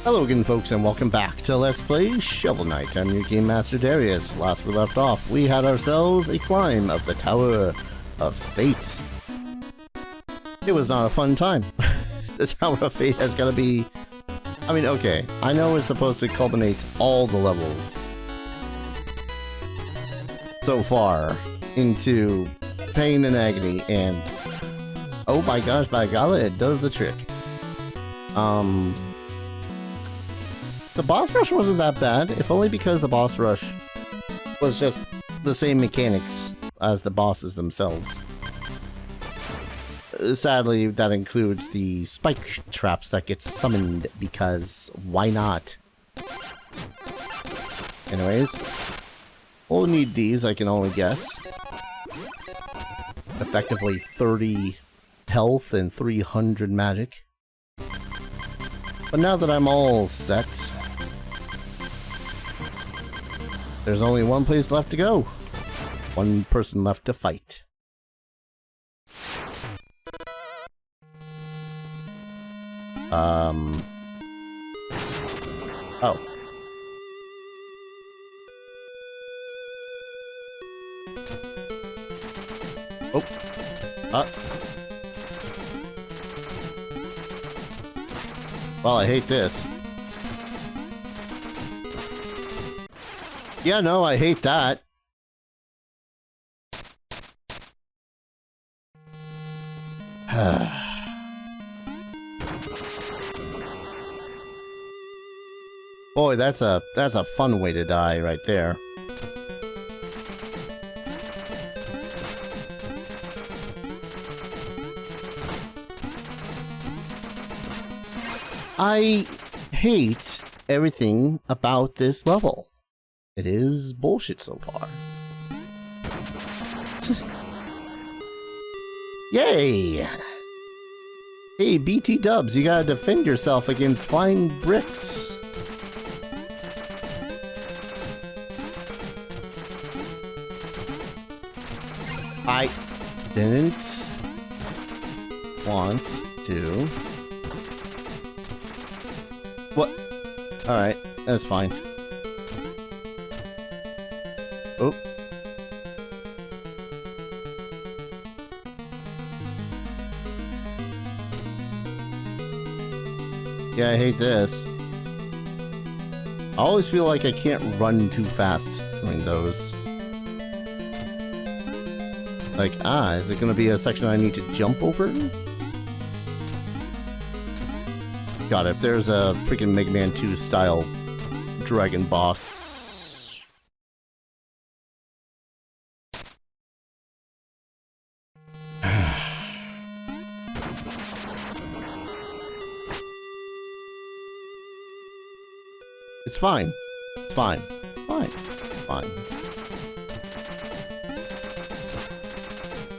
Hello again, folks, and welcome back to Let's Play Shovel Knight. I'm your Game Master Darius. Last we left off, we had ourselves a climb of the Tower of Fate. It was not a fun time. The Tower of Fate has got to be... I mean, okay, I know it's supposed to culminate all the levels so far into pain and agony, and oh my gosh, by golly, it does the trick. The boss rush wasn't that bad, if only because the boss rush was just the same mechanics as the bosses themselves. Sadly, that includes the spike traps that get summoned, because why not? Anyways, we'll need these, I can only guess. Effectively 30 health and 300 magic. But now that I'm all set, there's only one place left to go. One person left to fight. Oh. Oh. Well, I hate this. Yeah, no, I hate that. Boy, that's a fun way to die right there. I hate everything about this level. It is bullshit so far. Yay! Hey, BT Dubs, you gotta defend yourself against flying bricks. I didn't want to. What? Alright, that's fine. Oh. Yeah, I hate this. I always feel like I can't run too fast doing those. Like, is it gonna be a section I need to jump over? God, if there's a freaking Mega Man 2 style dragon boss. It's fine. It's fine. Fine. Fine.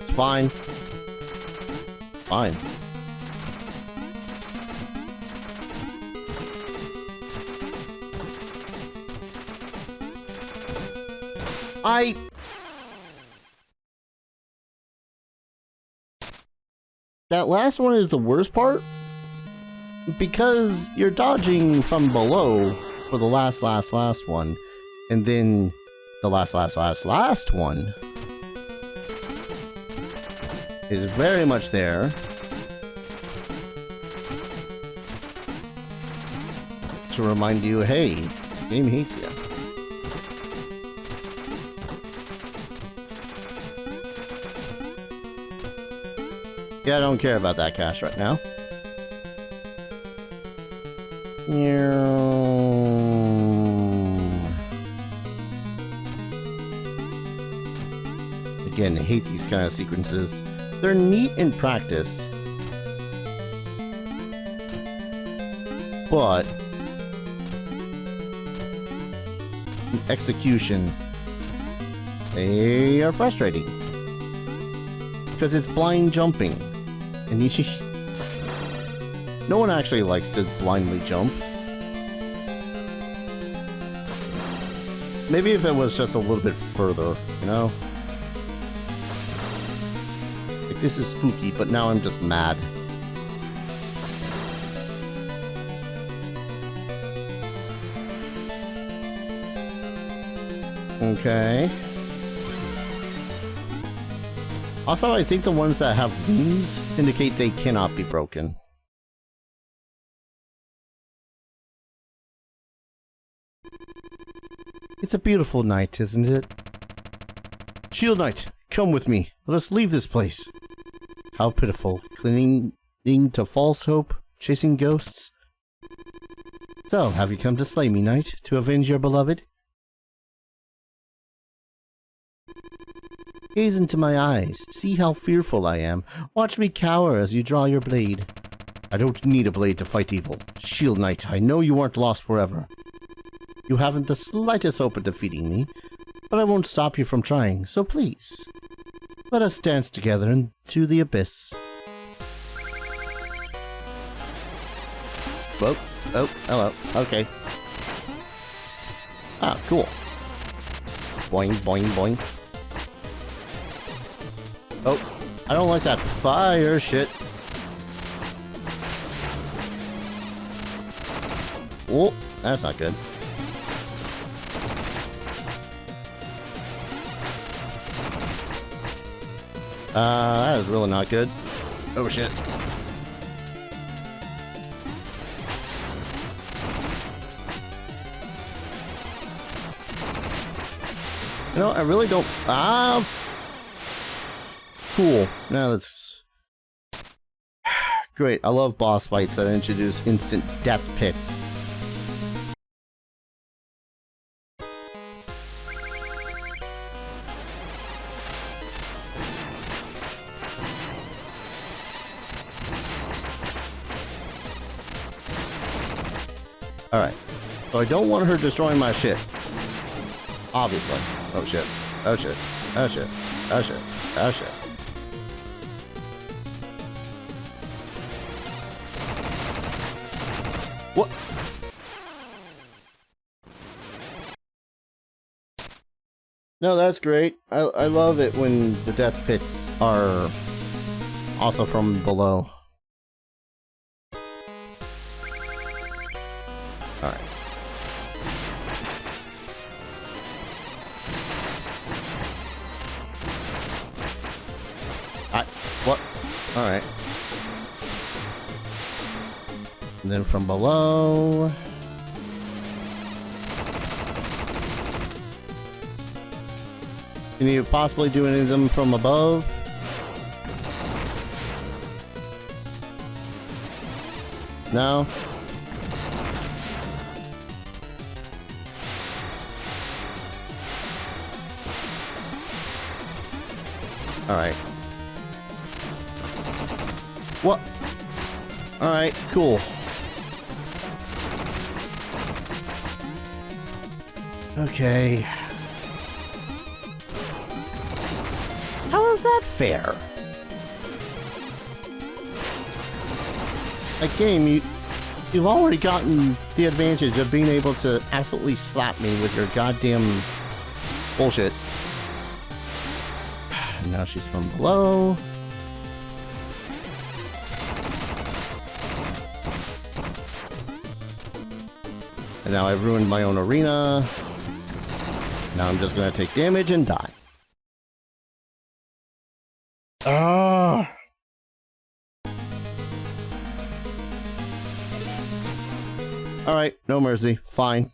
It's fine. Fine. That last one is the worst part, because you're dodging from below for the last one, and then the last one is very much there to remind you, hey, game hates you. Yeah, I don't care about that cache right now. Again, I hate these kind of sequences. They're neat in practice, but in execution, they are frustrating. Because it's blind jumping. And no one actually likes to blindly jump. Maybe if it was just a little bit further, you know? Like, this is spooky, but now I'm just mad. Okay. Also, I think the ones that have wings indicate they cannot be broken. It's a beautiful night, isn't it? Shield Knight, come with me. Let us leave this place. How pitiful. Clinging to false hope, chasing ghosts. So, have you come to slay me, knight? To avenge your beloved? Gaze into my eyes. See how fearful I am. Watch me cower as you draw your blade. I don't need a blade to fight evil. Shield Knight, I know you aren't lost forever. You haven't the slightest hope of defeating me, but I won't stop you from trying, so please, let us dance together into the abyss. Whoa. Oh, hello. Okay. Ah, cool. Boing, boing, boing. Oh, I don't like that fire shit. Oh, that's not good. That is really not good. Oh shit. You know, I really don't... Cool. Now that's... Great, I love boss fights that introduce instant death pits. Alright. So I don't want her destroying my shit. Obviously. Oh shit. Oh shit. Oh shit. Oh shit. Oh shit. What? No, that's great. I love it when the death pits are also from below. Alright. What? Alright. And then from below... Can you possibly do any of them from above? No? Alright. What? Alright, cool. Okay. How is that fair? Like, game, you've already gotten the advantage of being able to absolutely slap me with your goddamn bullshit. And now she's from below. And now I've ruined my own arena. Now I'm just gonna take damage and die. Ah! Alright, no mercy. Fine.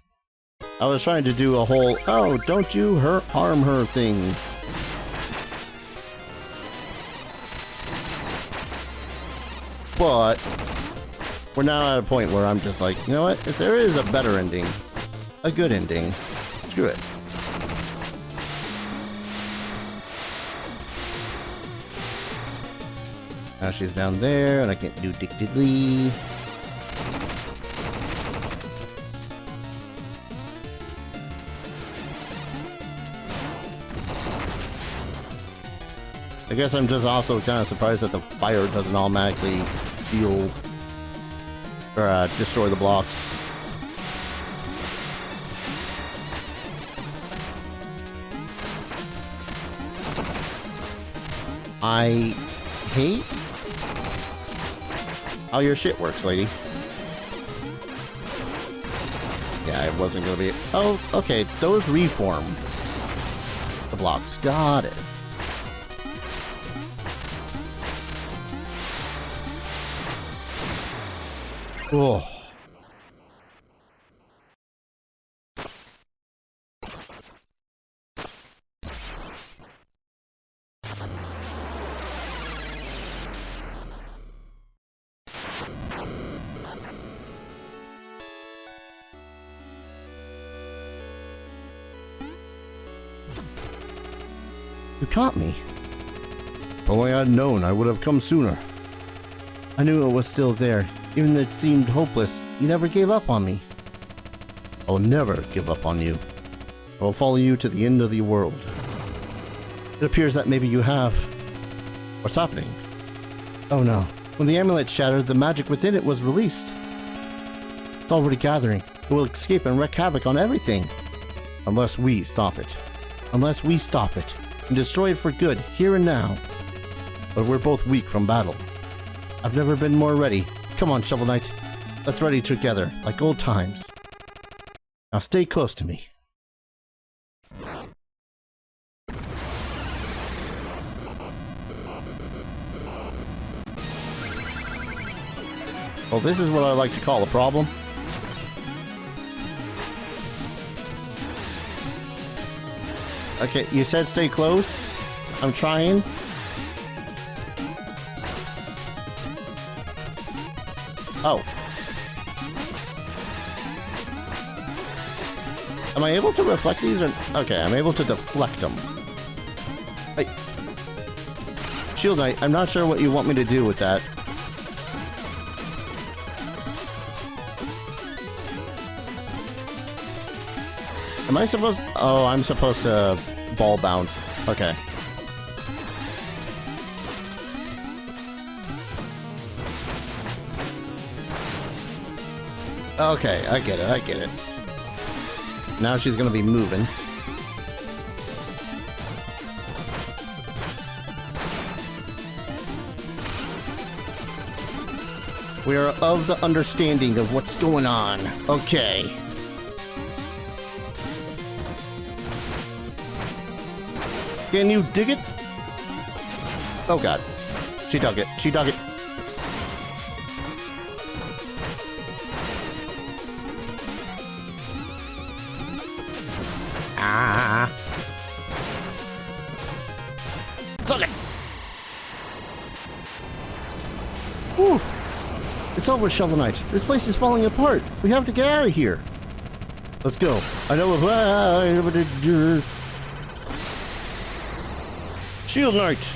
I was trying to do a whole, oh, don't you harm her thing. But we're now at a point where I'm just like, you know what? If there is a better ending, a good ending, screw it. Now she's down there, and I can't do dick diddly. I guess I'm just also kind of surprised that the fire doesn't automatically heal or destroy the blocks. I hate how your shit works, lady. Yeah, it wasn't gonna be... Oh, okay, those reform. blocks. Got it. Oh. You caught me. If only I'd known, I would have come sooner. I knew it was still there. Even though it seemed hopeless, you never gave up on me. I'll never give up on you. I will follow you to the end of the world. It appears that maybe you have. What's happening? Oh no. When the amulet shattered, the magic within it was released. It's already gathering. It will escape and wreak havoc on everything. Unless we stop it. Unless we stop it. And destroy it for good, here and now. But we're both weak from battle. I've never been more ready. Come on, Shovel Knight. Let's ready together, like old times. Now stay close to me. Well, this is what I like to call a problem. Okay, you said stay close. I'm trying. Oh. Am I able to reflect these or... Okay, I'm able to deflect them. Hey. Shield Knight, I'm not sure what you want me to do with that. Am I supposed... Oh, I'm supposed to ball bounce. Okay. Okay, I get it, I get it. Now she's gonna be moving. We are of the understanding of what's going on. Okay. Can you dig it? Oh god. She dug it. She dug it. Ah. Dug it. Whew. It's over, Shovel Knight. This place is falling apart. We have to get out of here. Let's go. I know what... Shield Knight!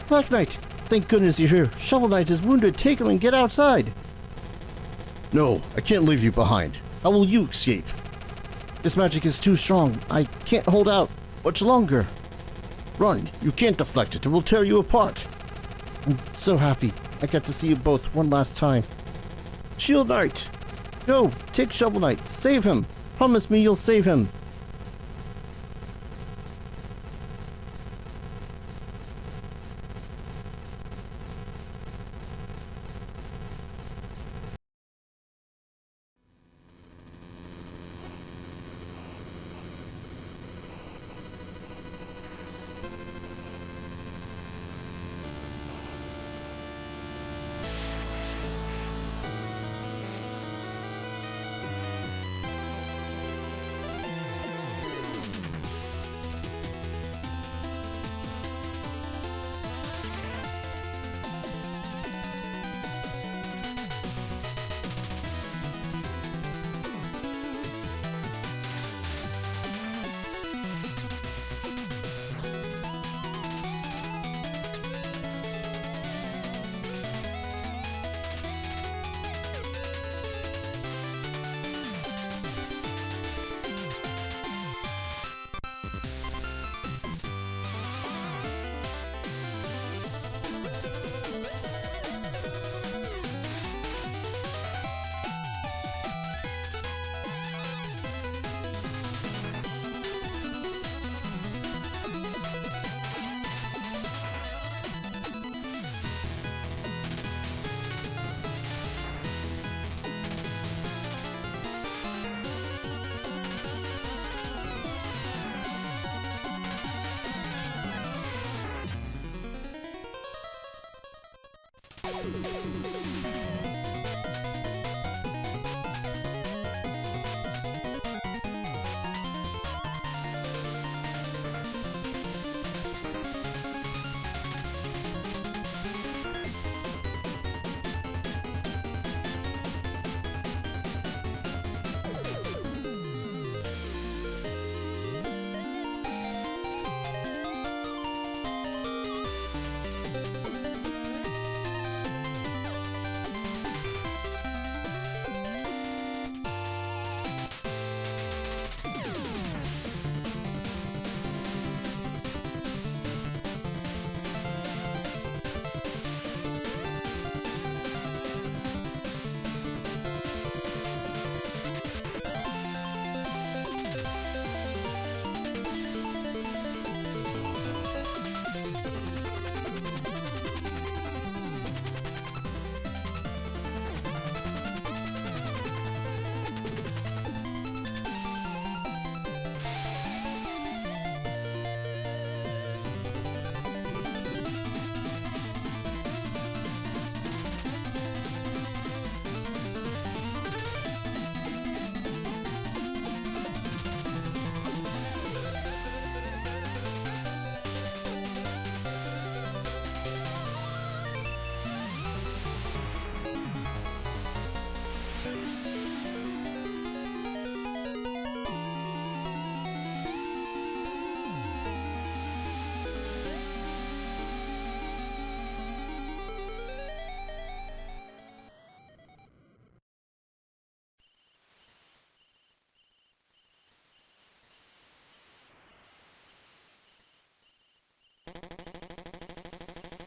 Black Knight! Thank goodness you're here. Shovel Knight is wounded. Take him and get outside. No, I can't leave you behind. How will you escape? This magic is too strong. I can't hold out much longer. Run. You can't deflect it. It will tear you apart. I'm so happy I got to see you both one last time. Shield Knight! Go! Take Shovel Knight. Save him. Promise me you'll save him.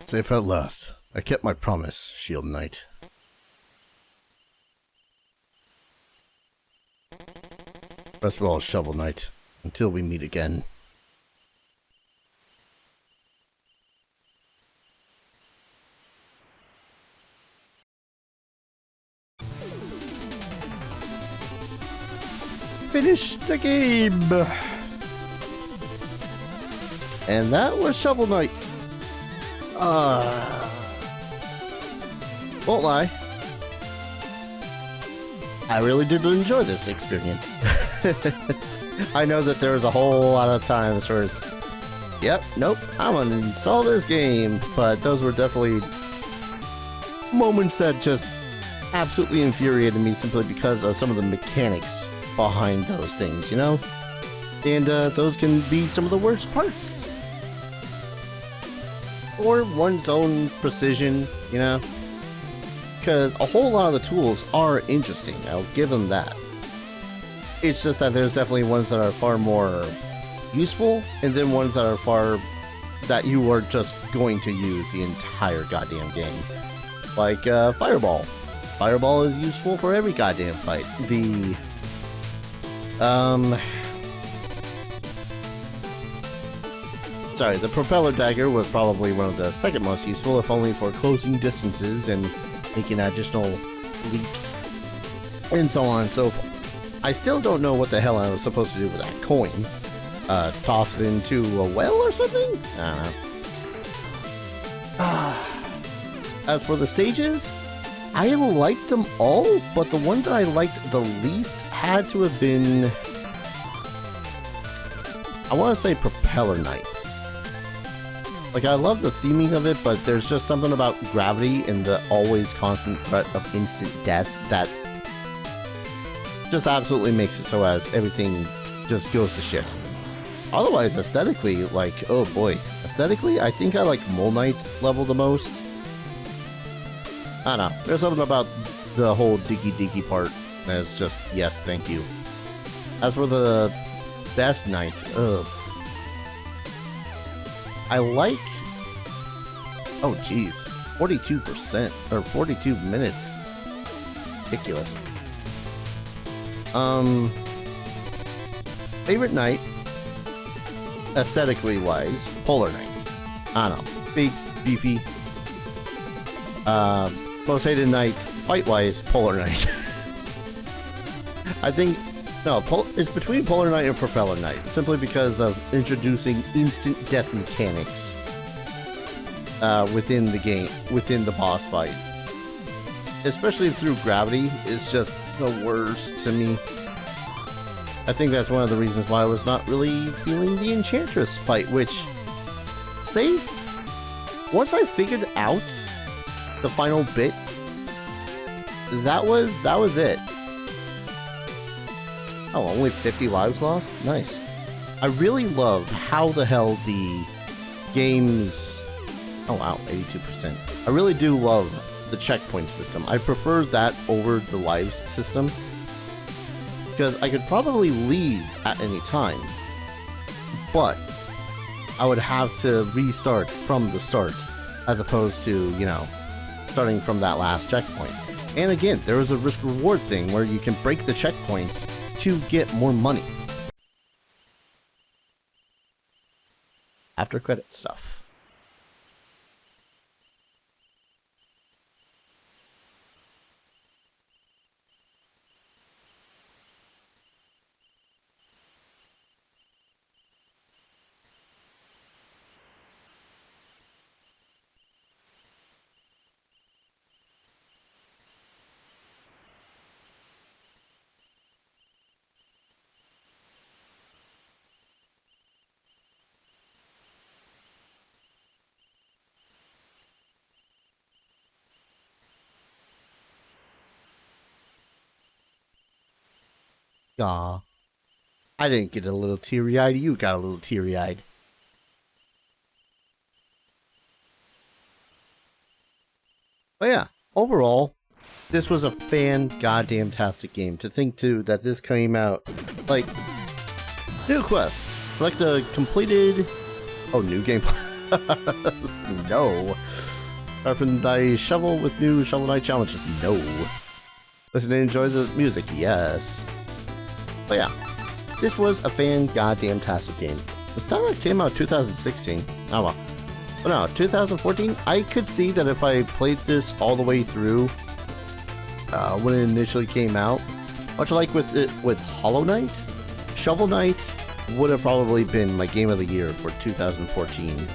Safe at last. I kept my promise, Shield Knight. Rest well, Shovel Knight, until we meet again. Finish the game! And that was Shovel Knight. Won't lie. I really did enjoy this experience. I know that there was a whole lot of times where it's, yep, nope, I'm gonna install this game, but those were definitely moments that just absolutely infuriated me simply because of some of the mechanics behind those things, you know? And those can be some of the worst parts. Or one's own precision, you know? Because a whole lot of the tools are interesting, I'll give them that. It's just that there's definitely ones that are far more useful, and then ones that are that you are just going to use the entire goddamn game. Like, Fireball. Fireball is useful for every goddamn fight. Sorry, the Propeller Dagger was probably one of the second most useful, if only for closing distances and making additional leaps, and so on and so forth. I still don't know what the hell I was supposed to do with that coin. Toss it into a well or something? I don't know. As for the stages, I liked them all, but the one that I liked the least had to have been, I want to say, Propeller Knights. Like, I love the theming of it, but there's just something about gravity and the always constant threat of instant death that just absolutely makes it so as everything just goes to shit. Otherwise, aesthetically, like, oh boy. Aesthetically, I think I like Mole Knight's level the most. I don't know. There's something about the whole diggy part that's just, yes, thank you. As for the best knight, ugh. I like, oh geez, 42% or 42 minutes. Ridiculous. Favorite knight, aesthetically wise, Polar Knight. I don't know, big, beefy. Most hated knight, fight wise, Polar Knight. I think, no, it's between Polar Knight and Propeller Knight, simply because of introducing instant death mechanics. within the game, within the boss fight. Especially through gravity is just the worst to me. I think that's one of the reasons why I was not really feeling the Enchantress fight, which, once I figured out the final bit, that was it. Oh, only 50 lives lost? Nice. I really love how the hell the game's... Oh wow, 82%. I really do love the checkpoint system. I prefer that over the lives system, because I could probably leave at any time, but I would have to restart from the start, as opposed to, you know, starting from that last checkpoint. And again, there is a risk-reward thing where you can break the checkpoints to get more money. After credit stuff. Aw. I didn't get a little teary-eyed, you got a little teary-eyed. But yeah, overall, this was a fan-goddamn-tastic game. To think, too, that this came out, like, new quests. Select a completed... Oh, new gameplay. No. Sharpen thy shovel with new Shovel Knight challenges. No. Listen and enjoy the music. Yes. But yeah, this was a fan-goddamn-tastic game. The time it came out 2016. Oh well. But no, 2014, I could see that if I played this all the way through when it initially came out, much like with Hollow Knight, Shovel Knight would have probably been my game of the year for 2014.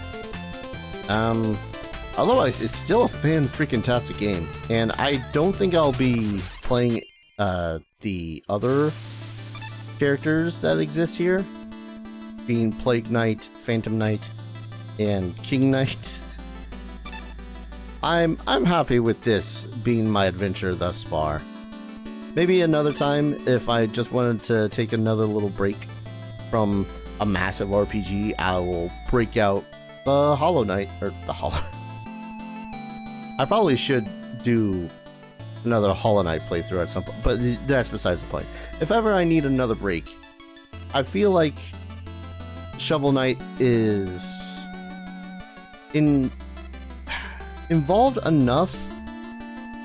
Otherwise, it's still a fan-freaking-tastic game, and I don't think I'll be playing the other characters that exist here, being Plague Knight, Phantom Knight, and King Knight. I'm happy with this being my adventure thus far. Maybe another time, if I just wanted to take another little break from a massive RPG, I will break out the Hollow Knight, or the Hollow... I probably should do another Hollow Knight playthrough at some point, but that's besides the point. If ever I need another break, I feel like Shovel Knight is involved enough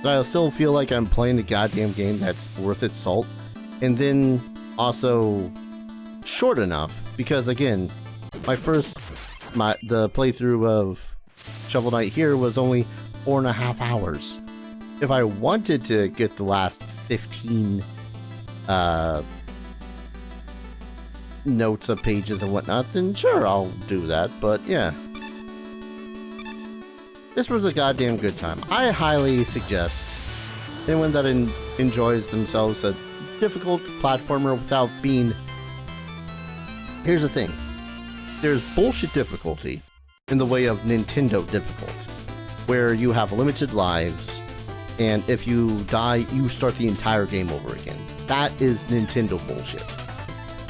that I'll still feel like I'm playing a goddamn game that's worth its salt, and then also short enough, because again, the playthrough of Shovel Knight here was only 4.5 hours. If I wanted to get the last 15 notes of pages and whatnot, then sure, I'll do that, but yeah. This was a goddamn good time. I highly suggest anyone that enjoys themselves a difficult platformer without being... Here's the thing. There's bullshit difficulty in the way of Nintendo difficult, where you have limited lives, and if you die, you start the entire game over again. That is Nintendo bullshit.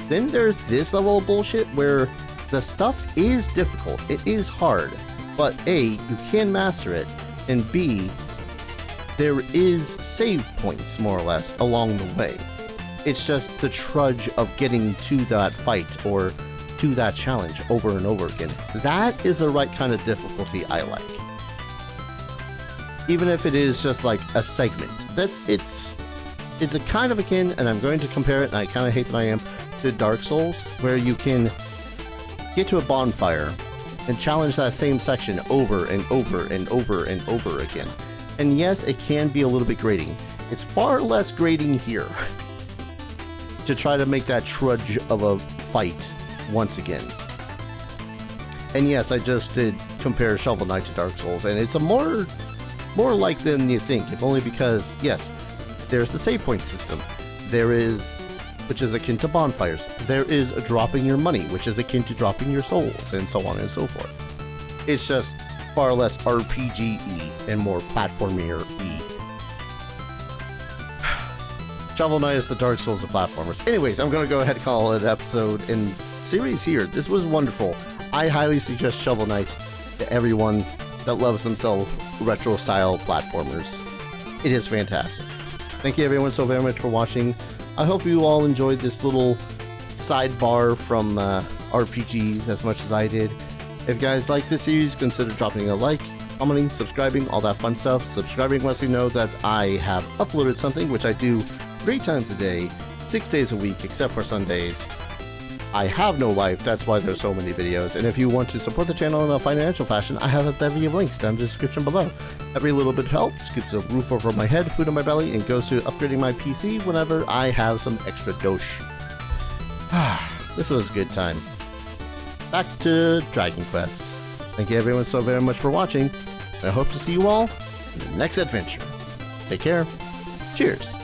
Then there's this level of bullshit where the stuff is difficult, it is hard, but A, you can master it, and B, there is save points, more or less, along the way. It's just the trudge of getting to that fight, or to that challenge over and over again. That is the right kind of difficulty I like. Even if it is just like a segment. That it's a kind of akin, and I'm going to compare it, and I kind of hate that I am, to Dark Souls, where you can get to a bonfire and challenge that same section over and over and over and over again. And yes, it can be a little bit grating. It's far less grating here to try to make that trudge of a fight once again. And yes, I just did compare Shovel Knight to Dark Souls, and it's a more like than you think, if only because, yes, there's the save point system. There is, which is akin to bonfires. There is dropping your money, which is akin to dropping your souls, and so on and so forth. It's just far less RPG-y and more platformer-y. Shovel Knight is the Dark Souls of platformers. Anyways, I'm going to go ahead and call it an episode and series here. This was wonderful. I highly suggest Shovel Knight to everyone that loves themselves retro-style platformers. It is fantastic. Thank you everyone so very much for watching. I hope you all enjoyed this little sidebar from RPGs as much as I did. If you guys like this series, consider dropping a like, commenting, subscribing, all that fun stuff. Subscribing lets you know that I have uploaded something, which I do 3 times a day, 6 days a week, except for Sundays. I have no life, that's why there's so many videos, and if you want to support the channel in a financial fashion, I have a bevy of links down in the description below. Every little bit helps, gets a roof over my head, food on my belly, and goes to upgrading my PC whenever I have some extra dosh. This was a good time. Back to Dragon Quest. Thank you everyone so very much for watching, and I hope to see you all in the next adventure. Take care. Cheers.